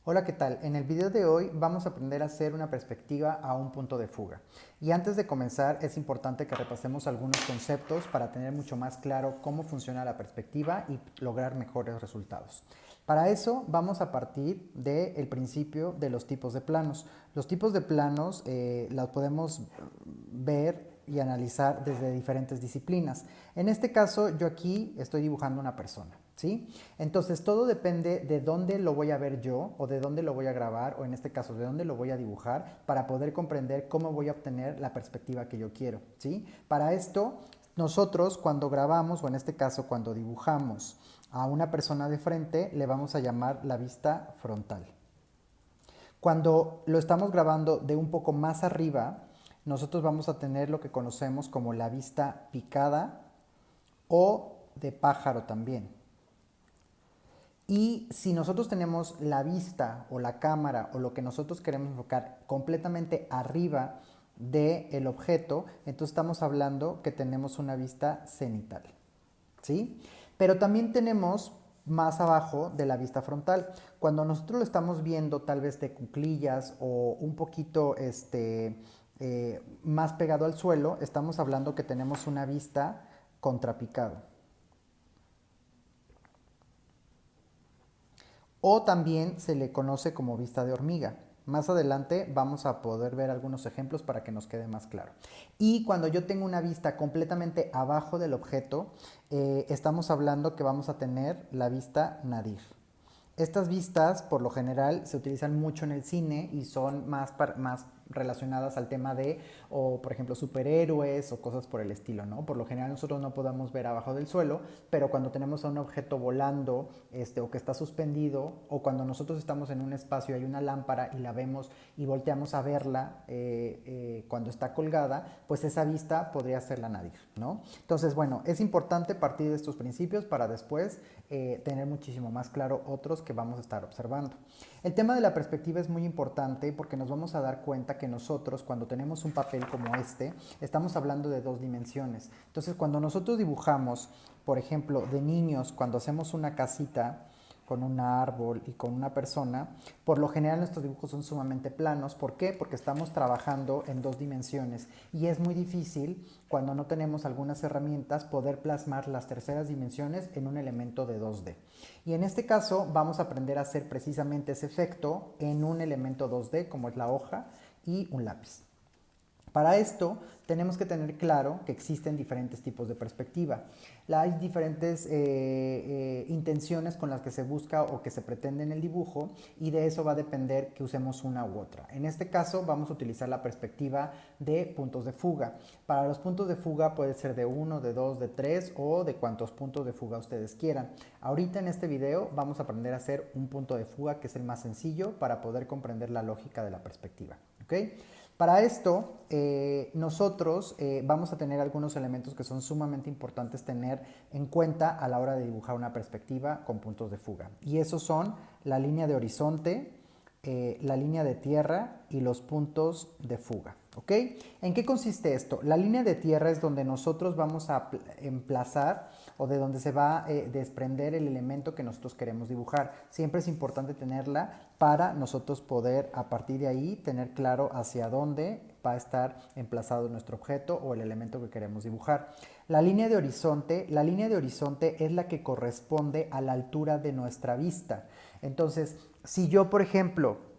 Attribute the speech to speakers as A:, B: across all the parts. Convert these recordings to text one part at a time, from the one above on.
A: Hola, ¿qué tal? En el video de hoy vamos a aprender a hacer una perspectiva a un punto de fuga. Y antes de comenzar es importante que repasemos algunos conceptos para tener mucho más claro cómo funciona la perspectiva y lograr mejores resultados. Para eso vamos a partir del principio de los tipos de planos. Los tipos de planos los podemos ver y analizar desde diferentes disciplinas. En este caso yo aquí estoy dibujando una persona. ¿Sí? Entonces todo depende de dónde lo voy a ver yo o de dónde lo voy a grabar o en este caso de dónde lo voy a dibujar para poder comprender cómo voy a obtener la perspectiva que yo quiero. ¿Sí? Para esto nosotros cuando grabamos o en este caso cuando dibujamos a una persona de frente le vamos a llamar la vista frontal. Cuando lo estamos grabando de un poco más arriba, nosotros vamos a tener lo que conocemos como la vista picada o de pájaro también. Y si nosotros tenemos la vista o la cámara o lo que nosotros queremos enfocar completamente arriba del objeto, entonces estamos hablando que tenemos una vista cenital. ¿Sí? Pero también tenemos más abajo de la vista frontal. Cuando nosotros lo estamos viendo tal vez de cuclillas o un poquito más pegado al suelo, estamos hablando que tenemos una vista contrapicado. O también se le conoce como vista de hormiga. Más adelante vamos a poder ver algunos ejemplos para que nos quede más claro. Y cuando yo tengo una vista completamente abajo del objeto, estamos hablando que vamos a tener la vista nadir. Estas vistas, por lo general, se utilizan mucho en el cine y son más relacionadas al tema de, o por ejemplo, superhéroes o cosas por el estilo, ¿no? Por lo general nosotros no podemos ver abajo del suelo, pero cuando tenemos a un objeto volando, o que está suspendido, o cuando nosotros estamos en un espacio y hay una lámpara y la vemos y volteamos a verla cuando está colgada, pues esa vista podría ser la nadir, ¿no? Entonces, bueno, es importante partir de estos principios para después tener muchísimo más claro otros que vamos a estar observando. El tema de la perspectiva es muy importante porque nos vamos a dar cuenta que nosotros cuando tenemos un papel como este, estamos hablando de dos dimensiones. Entonces cuando nosotros dibujamos, por ejemplo, de niños, cuando hacemos una casita, con un árbol y con una persona, por lo general nuestros dibujos son sumamente planos. ¿Por qué? Porque estamos trabajando en dos dimensiones y es muy difícil cuando no tenemos algunas herramientas poder plasmar las terceras dimensiones en un elemento de 2D. Y en este caso vamos a aprender a hacer precisamente ese efecto en un elemento 2D como es la hoja y un lápiz. Para esto tenemos que tener claro que existen diferentes tipos de perspectiva. Hay diferentes intenciones con las que se busca o que se pretende en el dibujo y de eso va a depender que usemos una u otra. En este caso vamos a utilizar la perspectiva de puntos de fuga. Para los puntos de fuga puede ser de 1, de 2, de 3 o de cuantos puntos de fuga ustedes quieran. Ahorita en este video vamos a aprender a hacer un punto de fuga que es el más sencillo para poder comprender la lógica de la perspectiva. ¿Okay? Para esto, nosotros vamos a tener algunos elementos que son sumamente importantes tener en cuenta a la hora de dibujar una perspectiva con puntos de fuga. Y esos son la línea de horizonte, la línea de tierra y los puntos de fuga. ¿Ok? ¿En qué consiste esto? La línea de tierra es donde nosotros vamos a emplazar o de donde se va a desprender el elemento que nosotros queremos dibujar. Siempre es importante tenerla para nosotros poder a partir de ahí tener claro hacia dónde va a estar emplazado nuestro objeto o el elemento que queremos dibujar. La línea de horizonte es la que corresponde a la altura de nuestra vista. Entonces, si yo, por ejemplo,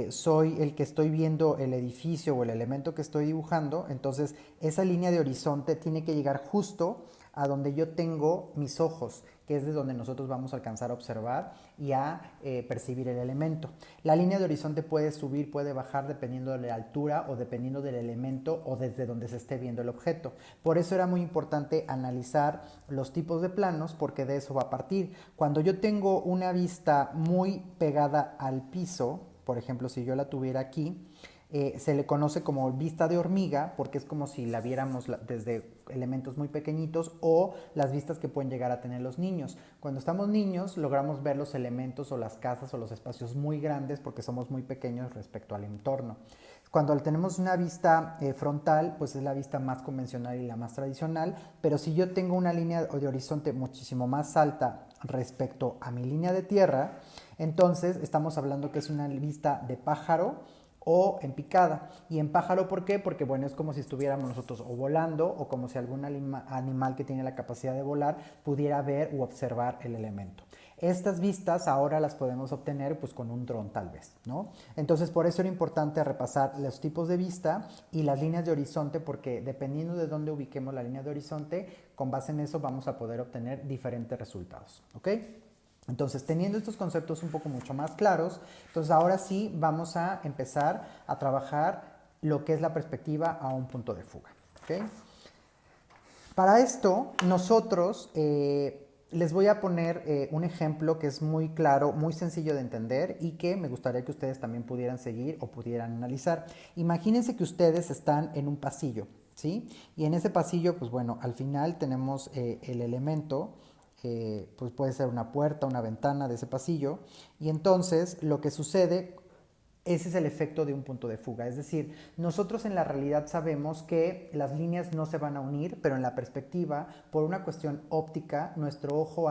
A: soy el que estoy viendo el edificio o el elemento que estoy dibujando, entonces esa línea de horizonte tiene que llegar justo a donde yo tengo mis ojos, que es de donde nosotros vamos a alcanzar a observar y a percibir el elemento. La línea de horizonte puede subir, puede bajar dependiendo de la altura o dependiendo del elemento o desde donde se esté viendo el objeto. Por eso era muy importante analizar los tipos de planos porque de eso va a partir. Cuando yo tengo una vista muy pegada al piso, por ejemplo, si yo la tuviera aquí, se le conoce como vista de hormiga porque es como si la viéramos desde elementos muy pequeñitos o las vistas que pueden llegar a tener los niños. Cuando estamos niños logramos ver los elementos o las casas o los espacios muy grandes porque somos muy pequeños respecto al entorno. Cuando tenemos una vista frontal, pues es la vista más convencional y la más tradicional, pero si yo tengo una línea de horizonte muchísimo más alta respecto a mi línea de tierra, entonces estamos hablando que es una vista de pájaro o en picada. Y en pájaro, ¿por qué? Porque bueno, es como si estuviéramos nosotros o volando o como si algún animal que tiene la capacidad de volar pudiera ver u observar el elemento. Estas vistas ahora las podemos obtener pues con un dron tal vez, ¿no? Entonces por eso era importante repasar los tipos de vista y las líneas de horizonte, porque dependiendo de dónde ubiquemos la línea de horizonte, con base en eso vamos a poder obtener diferentes resultados, ¿ok? Entonces, teniendo estos conceptos un poco mucho más claros, entonces ahora sí vamos a empezar a trabajar lo que es la perspectiva a un punto de fuga, ¿ok? Para esto, nosotros les voy a poner un ejemplo que es muy claro, muy sencillo de entender y que me gustaría que ustedes también pudieran seguir o pudieran analizar. Imagínense que ustedes están en un pasillo, ¿sí? Y en ese pasillo, pues bueno, al final tenemos el elemento, pues puede ser una puerta, una ventana de ese pasillo, y entonces lo que sucede, ese es el efecto de un punto de fuga. Es decir, nosotros en la realidad sabemos que las líneas no se van a unir, pero en la perspectiva, por una cuestión óptica, nuestro ojo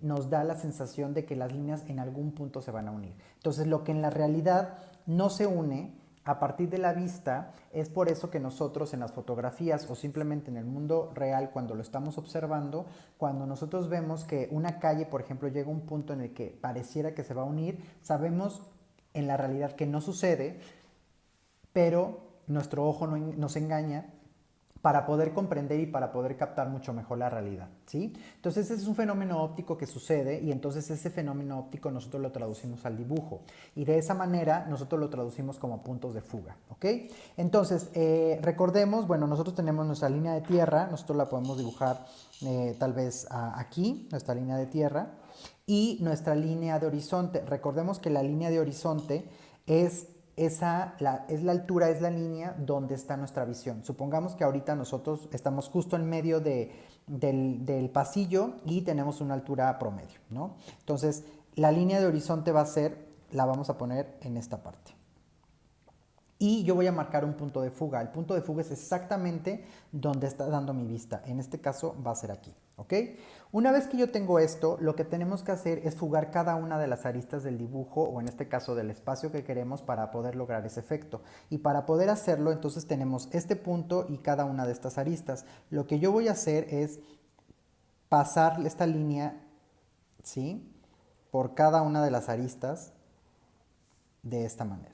A: nos da la sensación de que las líneas en algún punto se van a unir. Entonces, lo que en la realidad no se une a partir de la vista, es por eso que nosotros en las fotografías o simplemente en el mundo real, cuando lo estamos observando, cuando nosotros vemos que una calle, por ejemplo, llega a un punto en el que pareciera que se va a unir, sabemos en la realidad que no sucede, pero nuestro ojo nos engaña para poder comprender y para poder captar mucho mejor la realidad, ¿sí? Entonces ese es un fenómeno óptico que sucede y entonces ese fenómeno óptico nosotros lo traducimos al dibujo y de esa manera nosotros lo traducimos como puntos de fuga, ¿ok? Entonces recordemos, bueno, nosotros tenemos nuestra línea de tierra, nosotros la podemos dibujar tal vez aquí, nuestra línea de tierra, y nuestra línea de horizonte. Recordemos que la línea de horizonte es la altura, es la línea donde está nuestra visión. Supongamos que ahorita nosotros estamos justo en medio del pasillo y tenemos una altura promedio, ¿no? Entonces, la línea de horizonte la vamos a poner en esta parte. Y yo voy a marcar un punto de fuga. El punto de fuga es exactamente donde está dando mi vista. En este caso va a ser aquí, ¿ok? Una vez que yo tengo esto, lo que tenemos que hacer es fugar cada una de las aristas del dibujo, o en este caso del espacio que queremos, para poder lograr ese efecto. Y para poder hacerlo, entonces tenemos este punto y cada una de estas aristas. Lo que yo voy a hacer es pasar esta línea, ¿sí?, por cada una de las aristas de esta manera.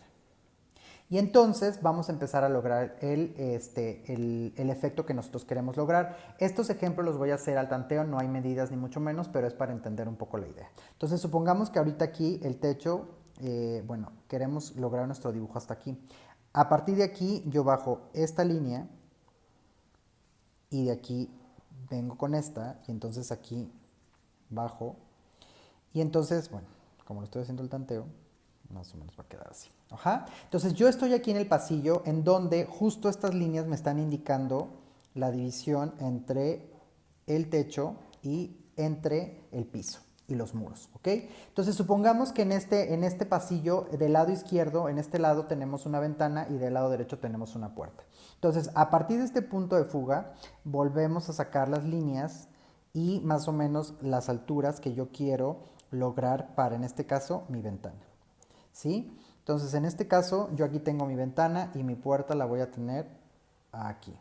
A: Y entonces vamos a empezar a lograr el efecto que nosotros queremos lograr. Estos ejemplos los voy a hacer al tanteo, no hay medidas ni mucho menos, pero es para entender un poco la idea. Entonces supongamos que ahorita aquí el techo, bueno, queremos lograr nuestro dibujo hasta aquí. A partir de aquí yo bajo esta línea y de aquí vengo con esta y entonces aquí bajo. Y entonces, bueno, como lo estoy haciendo el tanteo, más o menos va a quedar así. Ajá. Entonces yo estoy aquí en el pasillo en donde justo estas líneas me están indicando la división entre el techo y entre el piso y los muros, ¿ok? Entonces supongamos que en este pasillo del lado izquierdo, en este lado tenemos una ventana y del lado derecho tenemos una puerta. Entonces a partir de este punto de fuga volvemos a sacar las líneas y más o menos las alturas que yo quiero lograr para, en este caso, mi ventana, ¿sí? Entonces, en este caso, yo aquí tengo mi ventana y mi puerta la voy a tener aquí.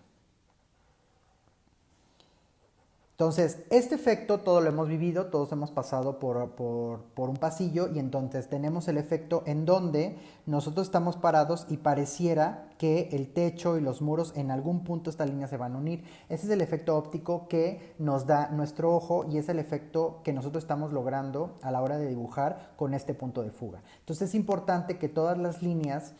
A: Entonces, este efecto todo lo hemos vivido, todos hemos pasado por un pasillo y entonces tenemos el efecto en donde nosotros estamos parados y pareciera que el techo y los muros en algún punto esta línea se van a unir. Ese es el efecto óptico que nos da nuestro ojo y es el efecto que nosotros estamos logrando a la hora de dibujar con este punto de fuga. Entonces es importante que todas las líneas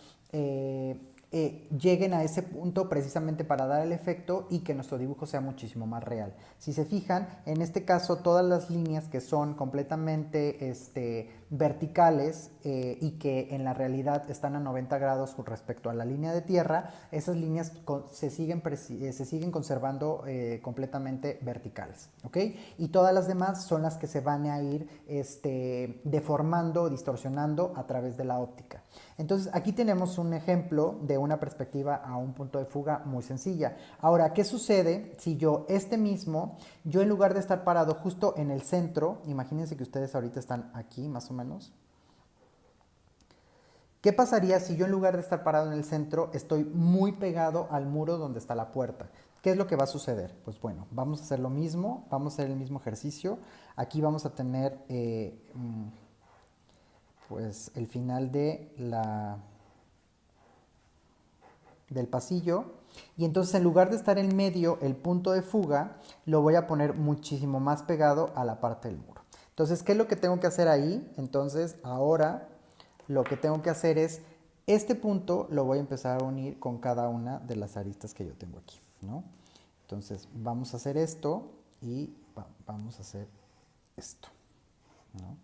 A: lleguen a ese punto precisamente para dar el efecto y que nuestro dibujo sea muchísimo más real. Si se fijan, en este caso todas las líneas que son completamente verticales y que en la realidad están a 90 grados con respecto a la línea de tierra, esas líneas se siguen conservando completamente verticales, ¿ok? Y todas las demás son las que se van a ir deformando, distorsionando a través de la óptica. Entonces aquí tenemos un ejemplo de una perspectiva a un punto de fuga muy sencilla. Ahora, ¿qué sucede si yo yo en lugar de estar parado justo en el centro, imagínense que ustedes ahorita están aquí más o menos, ¿qué pasaría si yo en lugar de estar parado en el centro estoy muy pegado al muro donde está la puerta? ¿Qué es lo que va a suceder? Pues bueno, vamos a hacer lo mismo, vamos a hacer el mismo ejercicio. Aquí vamos a tener pues el final del pasillo, y entonces en lugar de estar en medio el punto de fuga, lo voy a poner muchísimo más pegado a la parte del muro. Entonces, ¿qué es lo que tengo que hacer ahí? Entonces, ahora lo que tengo que hacer es, este punto lo voy a empezar a unir con cada una de las aristas que yo tengo aquí, ¿no? Entonces, vamos a hacer esto y vamos a hacer esto, ¿no?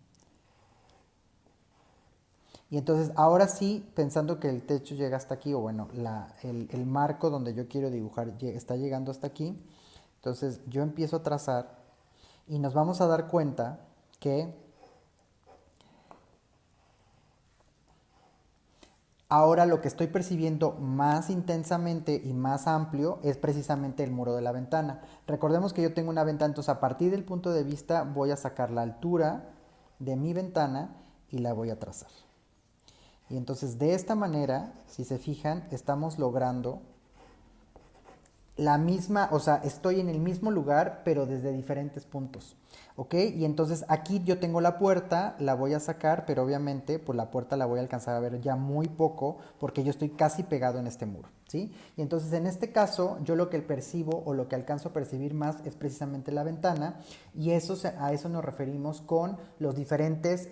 A: Y entonces ahora sí, pensando que el techo llega hasta aquí, o bueno, el marco donde yo quiero dibujar está llegando hasta aquí, entonces yo empiezo a trazar y nos vamos a dar cuenta que ahora lo que estoy percibiendo más intensamente y más amplio es precisamente el muro de la ventana. Recordemos que yo tengo una ventana, entonces a partir del punto de vista voy a sacar la altura de mi ventana y la voy a trazar. Y entonces de esta manera, si se fijan, estamos logrando la misma, o sea, estoy en el mismo lugar, pero desde diferentes puntos, ¿ok? Y entonces aquí yo tengo la puerta, la voy a sacar, pero obviamente pues la puerta la voy a alcanzar a ver ya muy poco, porque yo estoy casi pegado en este muro, ¿sí? Y entonces en este caso, yo lo que percibo o lo que alcanzo a percibir más es precisamente la ventana, y a eso nos referimos con los diferentes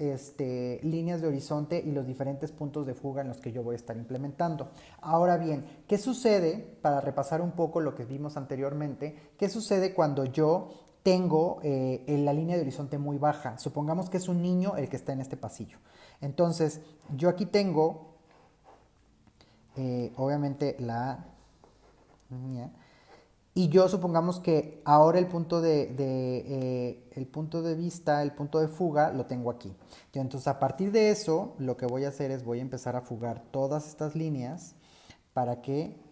A: líneas de horizonte y los diferentes puntos de fuga en los que yo voy a estar implementando. Ahora bien, ¿qué sucede, para repasar un poco lo que vimos anteriormente, qué sucede cuando yo tengo la línea de horizonte muy baja? Supongamos que es un niño el que está en este pasillo. Entonces, yo aquí tengo, obviamente, la niña. Y yo supongamos que ahora el punto de vista, el punto de fuga, lo tengo aquí. Yo, entonces, a partir de eso, lo que voy a hacer es voy a empezar a fugar todas estas líneas para que...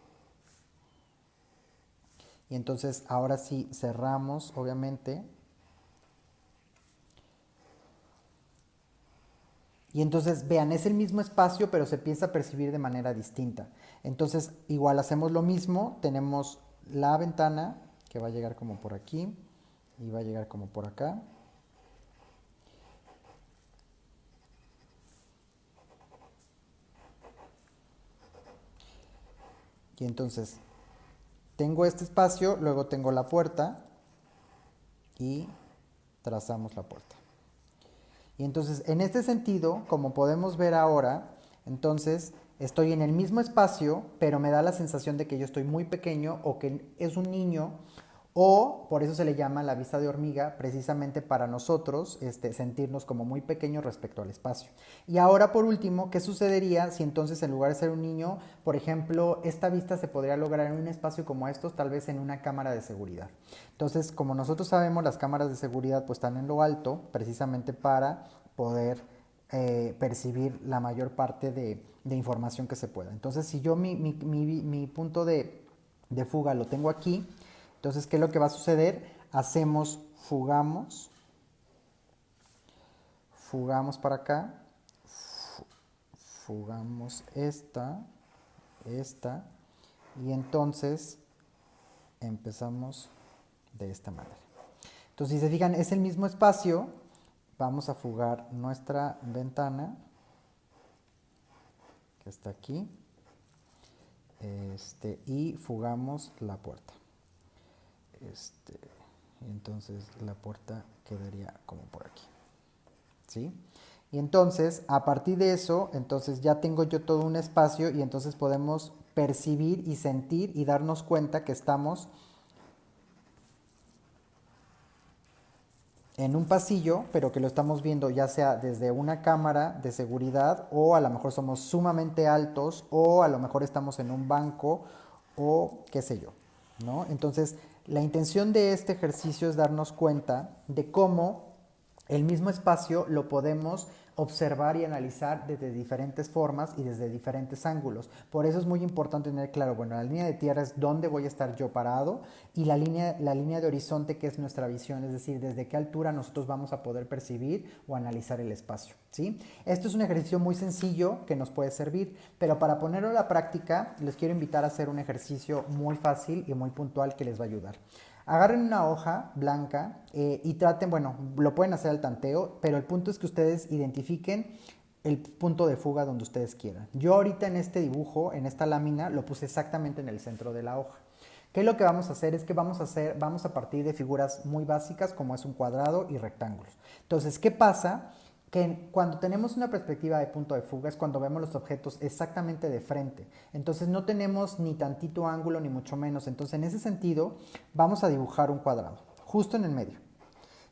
A: Y entonces, ahora sí, cerramos, obviamente. Y entonces, vean, es el mismo espacio, pero se empieza a percibir de manera distinta. Entonces, igual hacemos lo mismo. Tenemos la ventana, que va a llegar como por aquí, y va a llegar como por acá. Y entonces, tengo este espacio, luego tengo la puerta, y trazamos la puerta. Y entonces, en este sentido, como podemos ver ahora, entonces estoy en el mismo espacio, pero me da la sensación de que yo estoy muy pequeño o que es un niño, o por eso se le llama la vista de hormiga, precisamente para nosotros sentirnos como muy pequeños respecto al espacio. Y ahora, por último, ¿qué sucedería si entonces en lugar de ser un niño, por ejemplo, esta vista se podría lograr en un espacio como estos, tal vez en una cámara de seguridad? Entonces, como nosotros sabemos, las cámaras de seguridad pues están en lo alto, precisamente para poder percibir la mayor parte de información que se pueda. Entonces, si yo mi punto de fuga lo tengo aquí, entonces, ¿qué es lo que va a suceder? Fugamos para acá, fugamos esta, y entonces empezamos de esta manera. Entonces, si se fijan, es el mismo espacio, vamos a fugar nuestra ventana, que está aquí, y fugamos la puerta. Entonces la puerta quedaría como por aquí, ¿sí? Y entonces, a partir de eso, entonces ya tengo yo todo un espacio y entonces podemos percibir y sentir y darnos cuenta que estamos en un pasillo, pero que lo estamos viendo ya sea desde una cámara de seguridad o a lo mejor somos sumamente altos o a lo mejor estamos en un banco o qué sé yo, ¿no? Entonces, la intención de este ejercicio es darnos cuenta de cómo el mismo espacio lo podemos observar y analizar desde diferentes formas y desde diferentes ángulos. Por eso es muy importante tener claro, bueno, la línea de tierra es dónde voy a estar yo parado y la línea de horizonte que es nuestra visión, es decir, desde qué altura nosotros vamos a poder percibir o analizar el espacio, ¿sí? Esto es un ejercicio muy sencillo que nos puede servir, pero para ponerlo a la práctica les quiero invitar a hacer un ejercicio muy fácil y muy puntual que les va a ayudar. Agarren una hoja blanca y traten, bueno, lo pueden hacer al tanteo, pero el punto es que ustedes identifiquen el punto de fuga donde ustedes quieran. Yo ahorita en este dibujo, en esta lámina, lo puse exactamente en el centro de la hoja. ¿Qué es lo que vamos a hacer? Es que vamos a partir de figuras muy básicas como es un cuadrado y rectángulos. Entonces, ¿qué pasa? Que cuando tenemos una perspectiva de punto de fuga es cuando vemos los objetos exactamente de frente. Entonces no tenemos ni tantito ángulo ni mucho menos. Entonces en ese sentido vamos a dibujar un cuadrado, justo en el medio.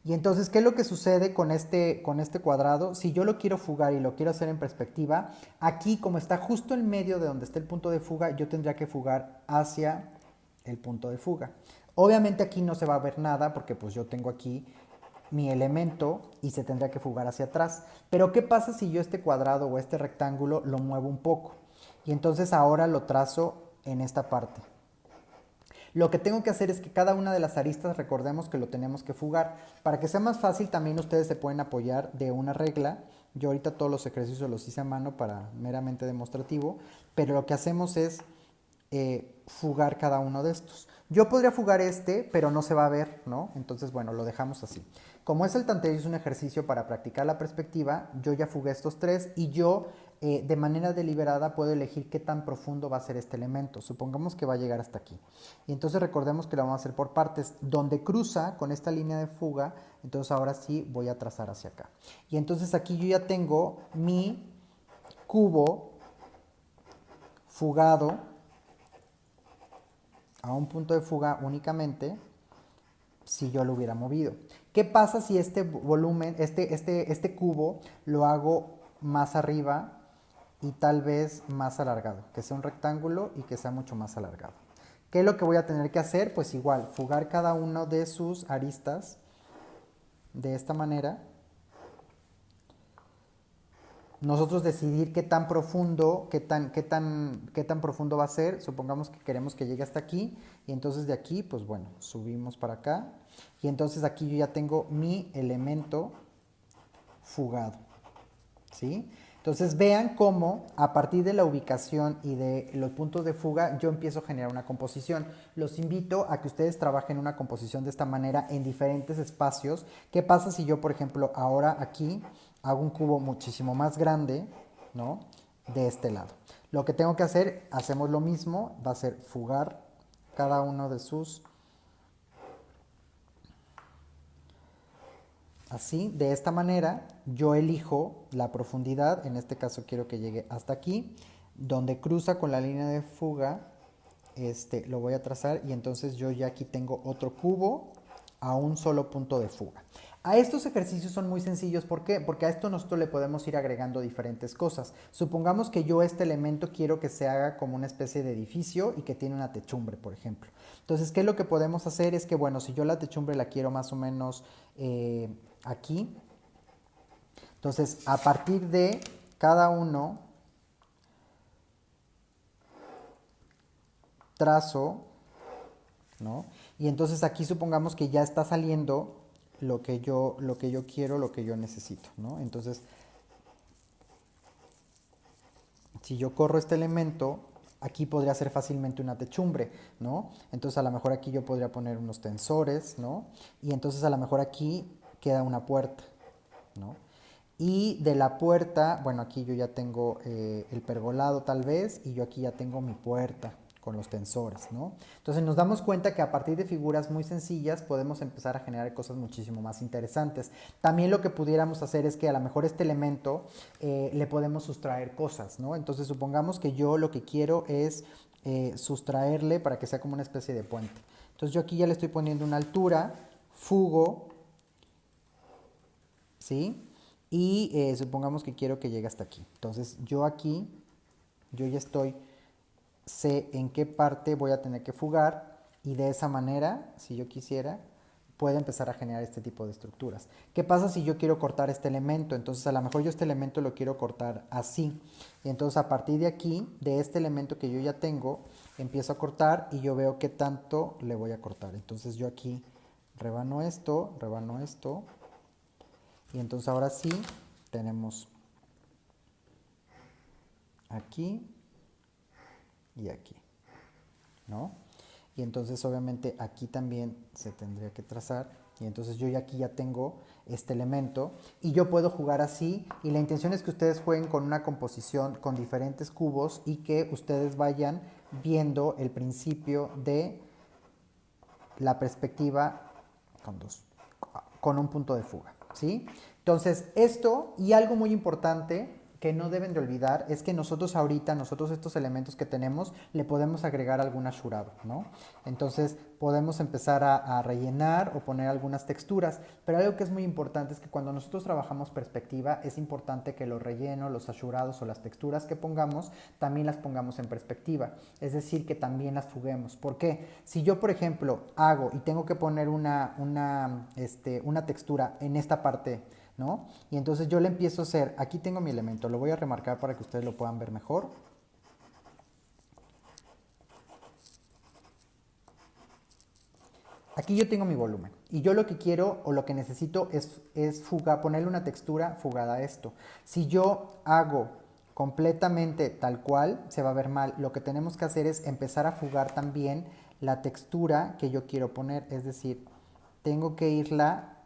A: Y entonces, ¿qué es lo que sucede con este cuadrado? Si yo lo quiero fugar y lo quiero hacer en perspectiva, aquí como está justo en medio de donde está el punto de fuga, yo tendría que fugar hacia el punto de fuga. Obviamente aquí no se va a ver nada porque pues yo tengo aquí mi elemento y se tendría que fugar hacia atrás. Pero ¿qué pasa si yo este cuadrado o este rectángulo lo muevo un poco? Y entonces ahora lo trazo en esta parte. Lo que tengo que hacer es que cada una de las aristas recordemos que lo tenemos que fugar. Para que sea más fácil también ustedes se pueden apoyar de una regla. Yo ahorita todos los ejercicios los hice a mano para meramente demostrativo, pero lo que hacemos es fugar cada uno de estos. Yo podría fugar este, pero no se va a ver, ¿no? Entonces, bueno, lo dejamos así. Como es el tanteo y es un ejercicio para practicar la perspectiva, yo ya fugué estos tres y yo de manera deliberada puedo elegir qué tan profundo va a ser este elemento. Supongamos que va a llegar hasta aquí. Y entonces recordemos que lo vamos a hacer por partes. Donde cruza con esta línea de fuga, entonces ahora sí voy a trazar hacia acá. Y entonces aquí yo ya tengo mi cubo fugado a un punto de fuga únicamente si yo lo hubiera movido. ¿Qué pasa si este volumen, este cubo lo hago más arriba y tal vez más alargado? Que sea un rectángulo y que sea mucho más alargado. ¿Qué es lo que voy a tener que hacer? Pues igual, fugar cada uno de sus aristas de esta manera. Nosotros decidir qué tan profundo, qué tan profundo va a ser. Supongamos que queremos que llegue hasta aquí. Y entonces de aquí, pues bueno, subimos para acá. Y entonces aquí yo ya tengo mi elemento fugado. ¿Sí? Entonces vean cómo a partir de la ubicación y de los puntos de fuga yo empiezo a generar una composición. Los invito a que ustedes trabajen una composición de esta manera en diferentes espacios. ¿Qué pasa si yo, por ejemplo, ahora aquí hago un cubo muchísimo más grande, ¿no? De este lado. Lo que tengo que hacer, hacemos lo mismo, va a ser fugar cada uno de sus. Así, de esta manera, yo elijo la profundidad, en este caso quiero que llegue hasta aquí, donde cruza con la línea de fuga, lo voy a trazar y entonces yo ya aquí tengo otro cubo a un solo punto de fuga. A estos ejercicios son muy sencillos, ¿por qué? Porque a esto nosotros le podemos ir agregando diferentes cosas. Supongamos que yo este elemento quiero que se haga como una especie de edificio y que tiene una techumbre, por ejemplo. Entonces, ¿qué es lo que podemos hacer? Es que, bueno, si yo la techumbre la quiero más o menos aquí, entonces a partir de cada uno trazo, ¿no? Y entonces aquí supongamos que ya está saliendo lo que yo quiero, lo que yo necesito, ¿no? Entonces, si yo corro este elemento, aquí podría ser fácilmente una techumbre, ¿no? Entonces a lo mejor aquí yo podría poner unos tensores, ¿no? Y entonces a lo mejor aquí queda una puerta, ¿no? Y de la puerta, bueno, aquí yo ya tengo el pergolado tal vez, y yo aquí ya tengo mi puerta con los tensores, ¿no? Entonces nos damos cuenta que a partir de figuras muy sencillas podemos empezar a generar cosas muchísimo más interesantes. También lo que pudiéramos hacer es que a lo mejor este elemento le podemos sustraer cosas, ¿no? Entonces supongamos que yo lo que quiero es sustraerle para que sea como una especie de puente. Entonces yo aquí ya le estoy poniendo una altura, fugo, ¿sí? Y supongamos que quiero que llegue hasta aquí. Entonces yo aquí, yo ya sé en qué parte voy a tener que fugar y de esa manera, si yo quisiera, puedo empezar a generar este tipo de estructuras. ¿Qué pasa si yo quiero cortar este elemento? Entonces a lo mejor yo este elemento lo quiero cortar así. Y entonces a partir de aquí, de este elemento que yo ya tengo, empiezo a cortar y yo veo qué tanto le voy a cortar. Entonces yo aquí rebano esto, y entonces ahora sí tenemos aquí y aquí, ¿no? Y entonces obviamente aquí también se tendría que trazar y entonces yo ya aquí ya tengo este elemento y yo puedo jugar así y la intención es que ustedes jueguen con una composición con diferentes cubos y que ustedes vayan viendo el principio de la perspectiva con un punto de fuga, ¿sí? Entonces, esto y algo muy importante que no deben de olvidar es que nosotros ahorita, nosotros estos elementos que tenemos, le podemos agregar algún ashurado, ¿no? Entonces, podemos empezar a rellenar o poner algunas texturas, pero algo que es muy importante es que cuando nosotros trabajamos perspectiva, es importante que los rellenos, los ashurados o las texturas que pongamos, también las pongamos en perspectiva, es decir, que también las fuguemos. ¿Por qué? Si yo, por ejemplo, hago y tengo que poner una textura en esta parte, ¿no? Y entonces yo le empiezo a hacer, aquí tengo mi elemento, lo voy a remarcar para que ustedes lo puedan ver mejor. Aquí yo tengo mi volumen y yo lo que quiero o lo que necesito es ponerle una textura fugada a esto. Si yo hago completamente tal cual, se va a ver mal. Lo que tenemos que hacer es empezar a fugar también la textura que yo quiero poner, es decir, tengo que irla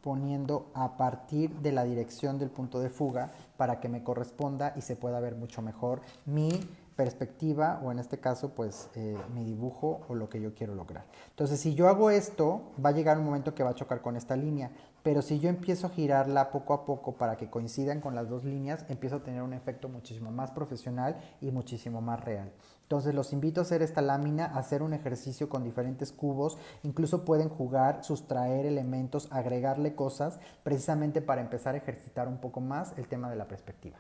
A: poniendo a partir de la dirección del punto de fuga para que me corresponda y se pueda ver mucho mejor mi perspectiva o en este caso pues mi dibujo o lo que yo quiero lograr. Entonces si yo hago esto va a llegar un momento que va a chocar con esta línea, pero si yo empiezo a girarla poco a poco para que coincidan con las dos líneas, empiezo a tener un efecto muchísimo más profesional y muchísimo más real. Entonces los invito a hacer esta lámina, a hacer un ejercicio con diferentes cubos, incluso pueden jugar, sustraer elementos, agregarle cosas, precisamente para empezar a ejercitar un poco más el tema de la perspectiva.